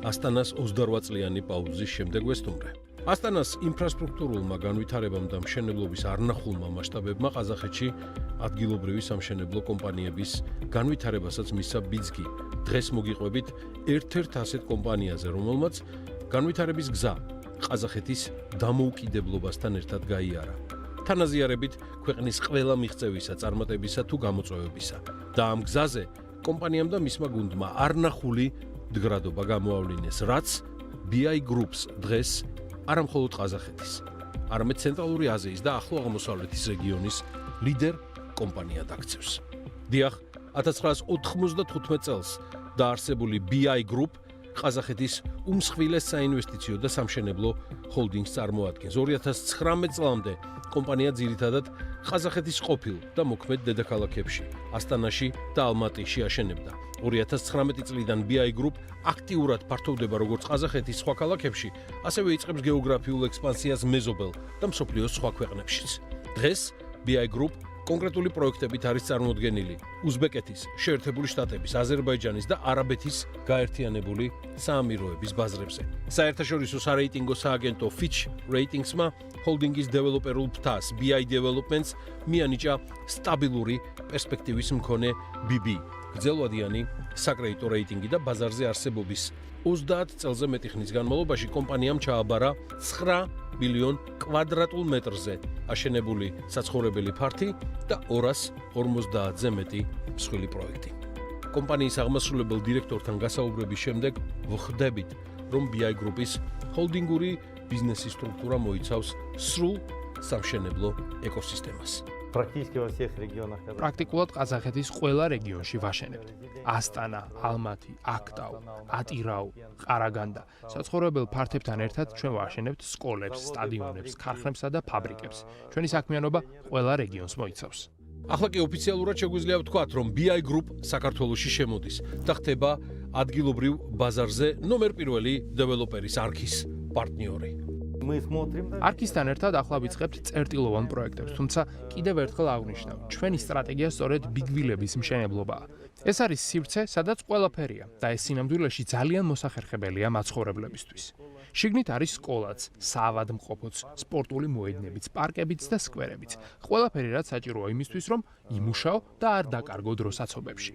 ასტანას 28 წლიანი პაუზის შემდეგ ვესტუმრე. ასტანას ინფრასტრუქტურულმა განვითარებამ და მშენებლობის არნახულმა მასშტაბებმა ყაზახეთში ადგილობრივი სამშენებლო კომპანიების განვითარებასაც მისცა ბიძგი. დღეს მოგიყვებით ერთ-ერთ ასეთ კომპანიაზე, რომელმაც განვითარების გზა ყაზახეთის დამოუკიდებლობასთან ერთად გაიარა. თანაზიარებით ქვეყნის ყველა მიღწევისა, წარმატებისა თუ გამოწვევებისა და ამ გზაზე კომპანიამ და მისმა გუნდმა არნახული მდგრადობა გამოავლინეს, რაც BI Groups დღეს არა მხოლოდ ყაზახეთის, არამედ ცენტრალური აზიის და ახლო აღმოსავლეთის რეგიონის ლიდერ კომპანიად აქცევს. დიახ, 1995 წელს დაარსებული BI Group ყაზახეთის უმსხვილეს საინვესტიციო და სამშენებლო ჰოლდინგს წარმოადგენს. 2019 წლამდე კომპანია ძირითადად ყაზახეთის ყოფილ და მოქმედ დედაქალაქებში, ასტანაში და ალმატიში აშენებდა. 2019 წლიდან BI Group აქტიურად ფართოვდება როგორც ყაზახეთის სხვა ქალაქებში, ასევე იწყებს გეოგრაფიულ ექსპანსიას მეზობელ და მსოფლიოს სხვა ქვეყნებშიც. დღეს BI Group კონკრეტული პროექტებით არის წარმოდგენილი უზბეკეთის, შეერთებული შტატების, აზერბაიჯანის და არაბეთის გაერთიანებული საამიროების ბაზრებზე. საერთაშორისო სარეიტინგო სააგენტო Fitch Ratings-მა ჰოლდინგის დეველოპერულ ფთას BI Developments მიანიჭა სტაბილური პერსპექტივის მქონე BB, გრძელვადიანი საკრედიტო რეიტინგი და ბაზარზე არსებობის 30 წელზე მეტი ხნის განმავლობაში კომპანიამ ჩააბარა 9 მილიონ კვადრატულ მეტრზე აშენებული საცხოვრებელი ფართი და 250-ზე მეტი მსხვილი პროექტი. კომპანიის აღმასრულებელ დირექტორთან გასაუბრების შემდეგ ვხვდებით, რომ BI Group-ის ჰოლდინგური ბიზნესის სტრუქტურა მოიცავს სრულ სამშენებლო ეკოსისტემას. პრაქტიკულად ყაზახეთის ყველა რეგიონში ვაშენებთ. ასტანა, ალმათი, აქტაუ, ატირაუ, ყარაგანდა. საცხოვრებელ ფართებთან ერთად ჩვენ ვაშენებთ სკოლებს, სტადიონებს, ქარხნებსა და ფაბრიკებს. ჩვენი საქმიანობა ყველა რეგიონს მოიცავს. ახლა კი ოფიციალურად შეგვიძლია ვთქვათ, რომ BI Group საქართველოში შემოდის და ხდება ადგილობრივ ბაზარზე ნომერ პირველი დეველოპერის არქის პარტნიორი. არქისთან ერთად ახლა ვიწყებთ წერტილოვან პროექტებს, თუმცა კიდევ ერთხელ აღვნიშნავ, ჩვენი სტრატეგია სწორედ ბიგვილების მშენებლობაა. ეს არის სივრცე, სადაც ყველაფერია და ეს სინამდვილეში ძალიან მოსახერხებელია მაცხოვრებლებისთვის. შიგნით არის სკოლაც, საავადმყოფოც, სპორტული მოედნებიც, პარკებიც და სკვერებიც. ყველაფერი რაც საჭიროა იმისთვის, რომ იმუშაო და არ დაკარგო დრო საცობებში.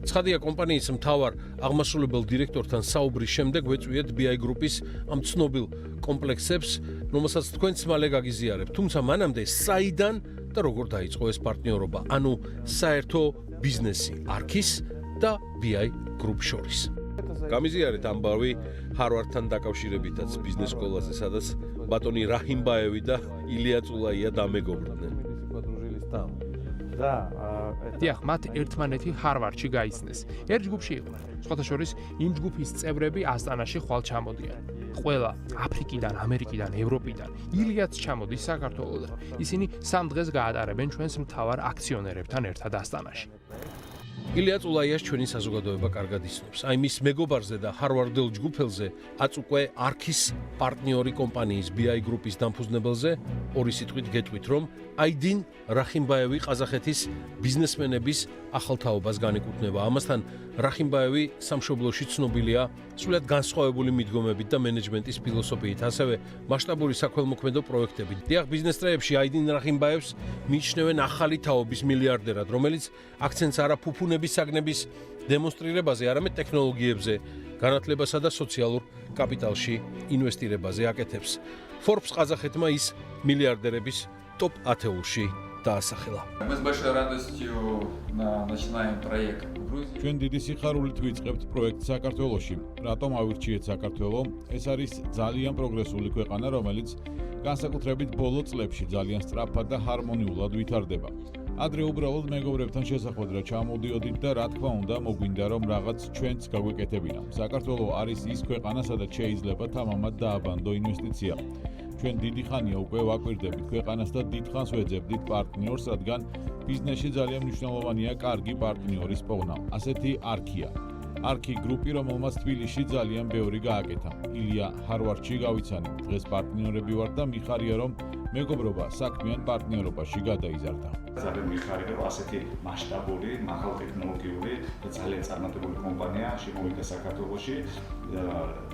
ცხადია, კომპანიის მთავარ აღმასრულებელ დირექტორთან საუბრის შემდეგ ვეწვიეთ BI Group-ის ამ ცნობილ კომპლექსებს, რომელსაც თქვენც მალე გაგიზიარებთ. თუმცა მანამდე საიდან და როგორ დაიწყო ეს პარტნიორობა, ანუ საერთო ბიზნესი არქის და BI Group შორის. გამიზიარეთ ამბავი ჰარვარდთან დაკავშირებითაც ბიზნეს სკოლაზე, სადაც ბატონი რაჰიმბაევი და ილია წულაია დამეგობრდნენ. დიახ, მათ ერთმანეთი ჰარვარდში გაიცნეს. ერთ ჯგუფში იყვნენ. სხვათა შორის იმ ჯგუფის წევრები ასტანაში ხვალ ჩამოდიან. ყველა აფრიკიდან, ამერიკიდან, ევროპიდან, ილიაც ჩამოდის საქართველოსდან. ისინი 3 დღეს გაატარებენ ჩვენს მთავარ აქციონერებთან ერთად ასტანაში. ილია წულაიას ჩვენი საზოგადოება კარგად იცნობს. აი მის მეგობარზე და ჰარვარდელ ჯგუფელზე აწ უკვე არქის პარტნიორი კომპანიის BI Group-ის დამფუძნებელზე ორი სიტყვით გეტყვით, რომ აიდინ რაჰიმბაევი ყაზახეთის ბიზნესმენების ახალ თაობას განეკუთვნება. ამასთან რაჰიმბაევი სამშობლოში ცნობილია სულად განსხვავებული მიდგომებით და მენეჯმენტის ფილოსოფიით, ასევე მასშტაბური საქველმოქმედო პროექტებით. დიახ, ბიზნეს წრეებში აიდინ რაჰიმბაევს მიიჩნევენ ახალი თაობის მილიარდერად, რომელიც აქცენტს არა ფუფუნების საგნების დემონსტრირებაზე, არამედ ტექნოლოგიებზე, განათლებასა და სოციალურ კაპიტალში ინვესტირებაზე აკეთებს. Forbes ყაზახეთმა ის მილიარდერების топ 10-ში დაასახელა. Мы с большой радостью начинаем проект в Грузии. ჩვენ დიდი სიხარულით ვიწყებთ პროექტს საქართველოში. რატომ ავირჩიეთ საქართველო? ეს არის ძალიან პროგრესული ქვეყანა, რომელიც განსაკუთრებით ბოლო წლებში ძალიან სწრაფად და ჰარმონიულად ვითარდება. ადრე უბრალოდ მეგობრებთან შესახვედრ ჩამოდიოდით და რა თქმა უნდა მოგვინდა რომ რაღაც ჩვენც გაგვეკეთებინა. საქართველო არის ის ქვეყანა, სადაც შეიძლება თამამად დააბანდო ინვესტიცია. ჩვენ დიდი ხანია უკვე ვაკვირდებით ქვეყანას და დიდხანს ვეძებდით პარტნიორს, რადგან ბიზნესში ძალიან მნიშვნელოვანია კარგი პარტნიორის პოვნა. ასეთი არქია. არქი გრუპი, რომელმაც თბილისში ძალიან ბევრი გააკეთა. ილია ჰარვარდში გავიცანი. დღეს პარტნიორები ვარ და მიხარია, რომ მეგობრობა საქმიან პარტნიორობაში გადაიზარდა. ძალიან მიხარია, რომ ასეთი მასშტაბური, მაღალ ტექნოლოგიური და ძალიან წარმატებული კომპანია შემოვიდა საქართველოში.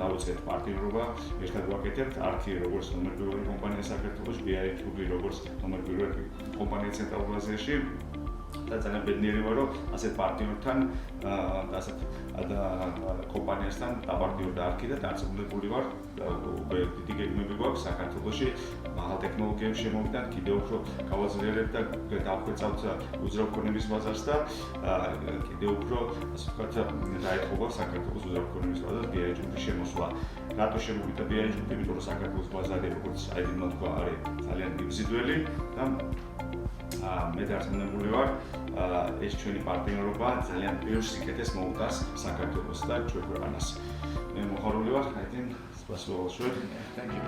დავიწყეთ პარტნიორობა, ერთად ვაკეთებთ არქი როგორც ნომერ პირველი კომპანია საქართველოში, BI-Group როგორც ნომერ პირველი კომპანია ცენტრალურ აზიაში. და ძალიან ბედნიერი ვარ, რომ ასეთ პარტნიორთან და ასეთ კომპანიასთან დაპარტნიორდა არქი და დარწმუნებული ვარ, დიდი გეგმები გვაქვს საქართველოში მაღალ ტექნოლოგიებში შემოვიდეთ, კიდევ უფრო გავაძლიერებთ და დავხვეწავთ უძრავქონების ბაზარს და კიდევ უფრო, ასე ვთქვათ, დაეთხოვა საქართველოს უძრავქონების ბაზარს BI-Group-ის შემოსვლა. რატო შემოვიდა BI-Group? იმიტომ რომ საქართველოს ბაზარი, როგორც აიდინმა თქვა, არის ძალიან მიბრძიდველი და მე დარწმუნებული ვარ, ეს ჩვენი პარტნიორობა ძალიან ბევრ სიკეთეს მოუტანს საქართველოს და ჩვენ ქვეყანას. მე მოხარული ვარ, აიტიმ სპასибо большое. Thank you.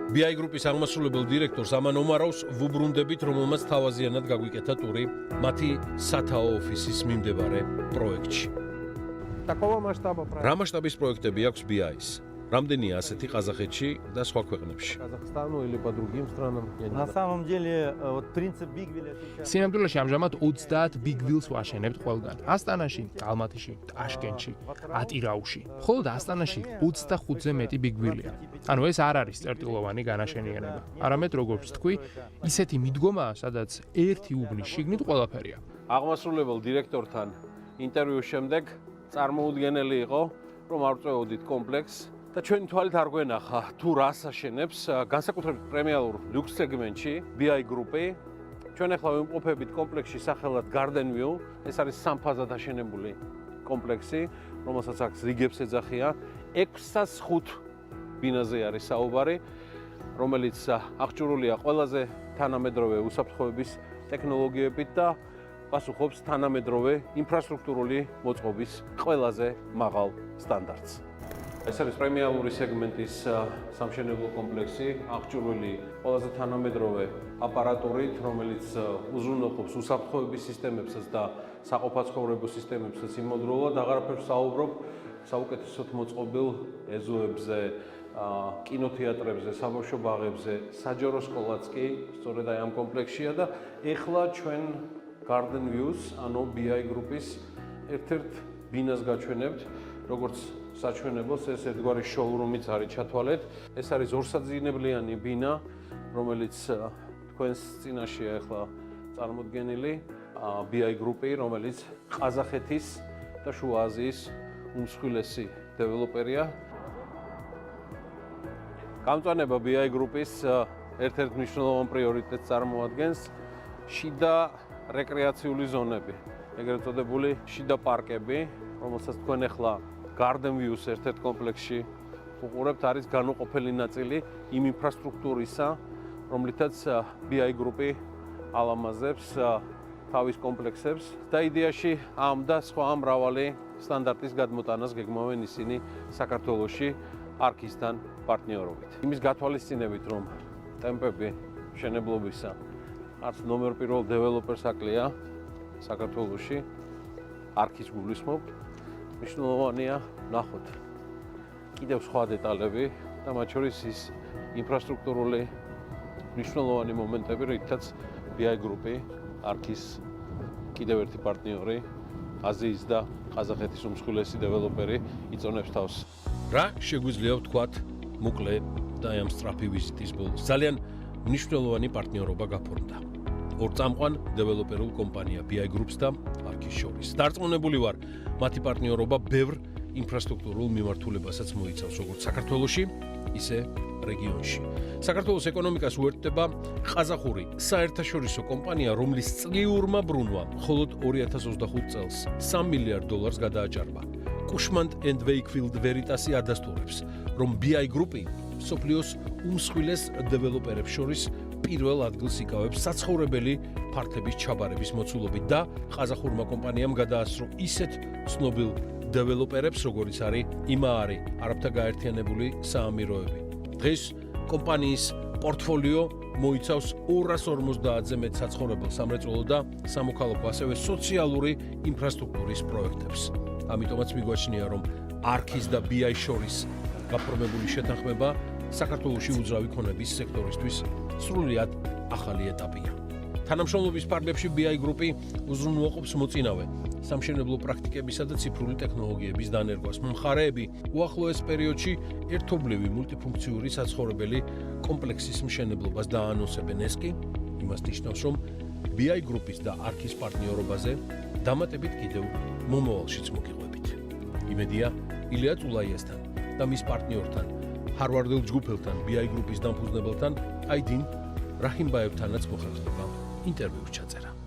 BI Group-ის აღმასრულებელ დირექტორს ამან ომაროვს ვუბრუნდებით, რომელმაც თავაზიანად გაგვიკეთა ტური მათი სათაო ოფისის მიმდებარე პროექტში. რა მასშტაბის პროექტები აქვს BI-ს? რამდენია ასეთი ყაზახეთში და სხვა ქვეყნებში? На самом деле, вот принцип Big Wheel сейчас... სინამდვილეში ამჟამად 30 Big Wheels ვაშენებთ ყველგან. ასტანაში, ალმატიში, ტაშკენტში, ატირაუში. მხოლოდ ასტანაში 25-ზე მეტი Big Wheel-ია. ანუ ეს არ არის წერტილოვანი განაშენიანება. არამედ როგორც თქვი, ისეთი მიდგომაა, სადაც ერთი უბნის შიგნით ყველაფერია. აღმასრულებელ დირექტორთან ინტერვიუს შემდეგ წარმოუდგენელი იყო, რომ არ წვეოდით კომპლექსს და ჩვენი თვალით არ გვენახა თუ რას აშენებს, განსაკუთრებით პრემიალურ ლუქს სეგმენტში BI Group-ი. ჩვენ ახლა ვიმყოფებით კომპლექსში სახელად Garden View. ეს არის სამფაზად აშენებული კომპლექსი, რომელსაც აქვს რიგებს ეძახიან. 605 ბინაზე არის საუბარი, რომელიც აღჭურვილია ყველაზე თანამედროვე უსაფრთხოების ტექნოლოგიებით და პასუხობს თანამედროვე ინფრასტრუქტურული მოწყობის ყველაზე მაღალ სტანდარტს. ეს არის პრემიალური სეგმენტის სამშენებლო კომპლექსი, აღჭურვილი ყველაზე თანამედროვე აპარატურით, რომელიც უზრუნველყოფს უსაფრთხოების სისტემებსაც და საყოფაცხოვრებო სისტემებსაც იმოდროულად. აღარაფერს საუბრობ საუკეთესოდ მოწყობილ ეზოებზე, კინოთეატრებზე, საბავშვო ბაღებზე, საჯარო სკოლაც კი სწორედ აი ამ კომპლექსშია და ეხლა ჩვენ Garden Views, ანუ BI Group-ის ერთ-ერთ ბინას გაჩვენებთ, როგორც საჩვენებელს, ეს ერთგვარი შოურუმიც არის ჩათვალეთ. ეს არის ორსაძინებლიანი ბინა, რომელიც თქვენს წინაშეა ახლა წარმოდგენილი, BI Group-ი, რომელიც ყაზახეთის და შუა აზიის უმსხვილესი დეველოპერია. გამწვანება BI Group-ის ერთ-ერთ მნიშვნელოვან პრიორიტეტს წარმოადგენს შიდა რეკრეაციული ზონები, ეგრეთ წოდებული შიდა პარკები, რომელსაც თქვენ ახლა Garden Views ერთ-ერთ კომპლექსში უყურებთ, არის განუყოფელი ნაწილი იმ ინფრასტრუქტურისა, რომლითაც BI Group-ი ალამაზებს თავის კომპლექსებს და იდეაში ამ და სხვა მრავალი სტანდარტის გადმოტანას გეგმავენ ისინი საქართველოში არქისთან პარტნიორობით. იმის გათვალისწინებით, რომ ტემპები მშენებლობისა არც ნომერ პირველ დეველოპერს აკლია საქართველოში, არქის გულისხმობ, მნიშვნელოვანია ნახოთ კიდევ სხვა დეტალები და მათ შორის ის ინფრასტრუქტურული მნიშვნელოვანი მომენტები, რითაც BI Group-ი არქის კიდევ ერთი პარტნიორი, აზიის და ყაზახეთის უმსხვილესი დეველოპერი იწონებს თავს. რა შეგვიძლია ვთქვათ მოკლე და ამ სწრაფი ვიზიტის ბოლოს? ძალიან მნიშვნელოვანი პარტნიორობა გაფორმდა. ორ წამყვან დეველოპერულ კომპანია BI Group-ს და არქის შორის. დარწმუნებული ვარ, მათი პარტნიორობა ბევრ ინფრასტრუქტურულ მიმართულებასაც მოიცავს, როგორც საქართველოში, ისე რეგიონში. საქართველოს ეკონომიკას უერთდება ყაზახური საერთაშორისო კომპანია, რომლის წლიურმა ბრუნვამ მხოლოდ 2025 წელს $3 მილიარდ გადააჭარბა. Cushman & Wakefield Veritas-ი ადასტურებს, რომ BI Group-ი მსოფლიოს უმსხვილეს დეველოპერებს შორის პირველ ადგილს იკავებს საცხოვრებელი ფართების ჩაბარების მოცულობით და ყაზახურმა კომპანიამ გადაასწრო ისეთ ცნობილ დეველოპერებს, როგორიც არის იმაარი, არაბთა გაერთიანებული საამიროები. დღეს კომპანიის პორტფოლიო მოიცავს 250-ზე მეტ საცხოვრებელ სამრეწველო და სამოქალაქო, ასევე სოციალური ინფრასტრუქტურის პროექტებს. ამიტომაც მიგვაჩნია, რომ არქის და BI შორის გაფორმებული შეთანხმება საქართველოში უძრავი ქონების სექტორისთვის სრულიად ახალი ეტაპია. თანამშრომლობის ფარგლებში BI გრუპი უზრუნველყოფს მოწინავე სამშენებლო პრაქტიკებისა და ციფრული ტექნოლოგიების დანერგვას. მხარეები უახლოეს პერიოდში ერთობლივი მულტიფუნქციური საცხოვრებელი კომპლექსის მშენებლობას დაანონსებენ. ეს კი იმას ნიშნავს, რომ BI გრუპის და არქის პარტნიორობაზე დამატებით კიდევ მომავალშიც მოგიყვებით. იმედია ილია წულაიასთან და მის პარტნიორთან, ჰარვარდელ ჯგუფელთან, BI გრუპის დამფუძნებელთან აიდინ რაჰიმბაევთანაც მოხერხდება ინტერვიუს ჩაწერა.